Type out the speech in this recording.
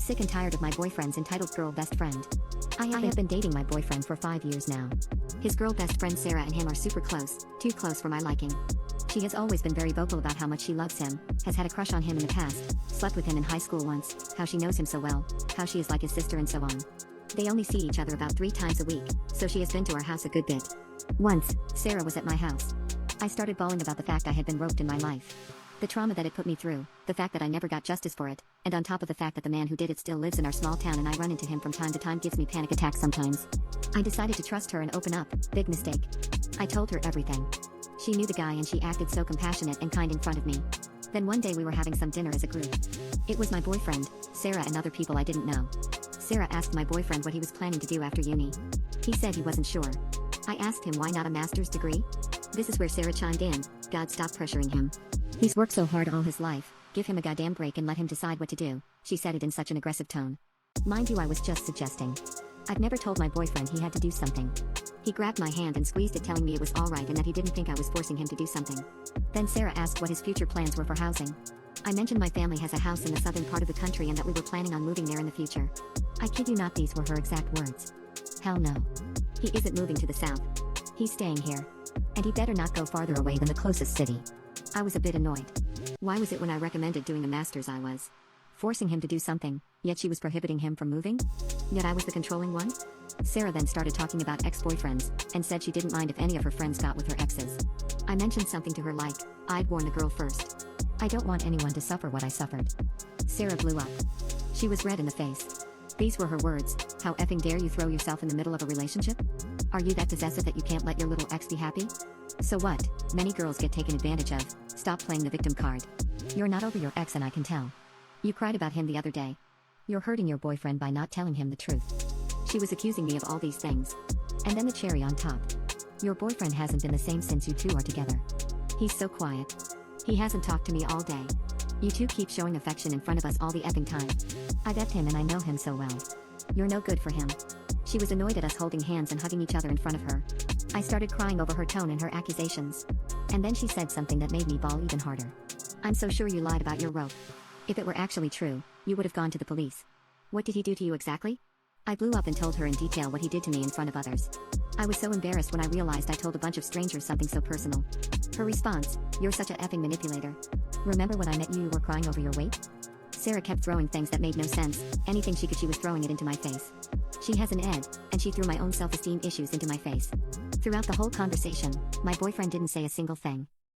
I'm sick and tired of my boyfriend's entitled girl best friend. I have been dating my boyfriend for 5 years now. His girl best friend Sarah and him are super close, too close for my liking. She has always been very vocal about how much she loves him, has had a crush on him in the past, slept with him in high school once, how she knows him so well, how she is like his sister and so on. They only see each other about 3 times a week, so she has been to our house a good bit. Once, Sarah was at my house. I started bawling about the fact I had been roped in my life. The trauma that it put me through, the fact that I never got justice for it, and on top of the fact that the man who did it still lives in our small town and I run into him from time to time gives me panic attacks sometimes. I decided to trust her and open up, big mistake. I told her everything. She knew the guy and she acted so compassionate and kind in front of me. Then one day we were having some dinner as a group. It was my boyfriend, Sarah and other people I didn't know. Sarah asked my boyfriend what he was planning to do after uni. He said he wasn't sure. I asked him why not a master's degree? This is where Sarah chimed in, God stop pressuring him. He's worked so hard all his life, give him a goddamn break and let him decide what to do, she said it in such an aggressive tone. Mind you, I was just suggesting. I've never told my boyfriend he had to do something. He grabbed my hand and squeezed it telling me it was alright and that he didn't think I was forcing him to do something. Then Sarah asked what his future plans were for housing. I mentioned my family has a house in the southern part of the country and that we were planning on moving there in the future. I kid you not, these were her exact words. Hell no. He isn't moving to the south. He's staying here. And he better not go farther away than the closest city. I was a bit annoyed. Why was it when I recommended doing a master's I was forcing him to do something, yet she was prohibiting him from moving? Yet I was the controlling one? Sarah then started talking about ex-boyfriends, and said she didn't mind if any of her friends got with her exes. I mentioned something to her like, I'd warn the girl first. I don't want anyone to suffer what I suffered. Sarah blew up. She was red in the face. These were her words, how effing dare you throw yourself in the middle of a relationship? Are you that possessive that you can't let your little ex be happy? So what? Many girls get taken advantage of. Stop playing the victim card. You're not over your ex and I can tell. You cried about him the other day. You're hurting your boyfriend by not telling him the truth. She was accusing me of all these things. And then the cherry on top. Your boyfriend hasn't been the same since you two are together. He's so quiet. He hasn't talked to me all day. You two keep showing affection in front of us all the effing time. I've effed him and I know him so well. You're no good for him. She was annoyed at us holding hands and hugging each other in front of her. I started crying over her tone and her accusations. And then she said something that made me bawl even harder. I'm so sure you lied about your rope. If it were actually true, you would have gone to the police. What did he do to you exactly? I blew up and told her in detail what he did to me in front of others. I was so embarrassed when I realized I told a bunch of strangers something so personal. Her response, you're such a effing manipulator. Remember when I met you were crying over your weight? Sarah kept throwing things that made no sense. Anything she could, she was throwing it into my face. She has an ed, and she threw my own self-esteem issues into my face. Throughout the whole conversation, my boyfriend didn't say a single thing.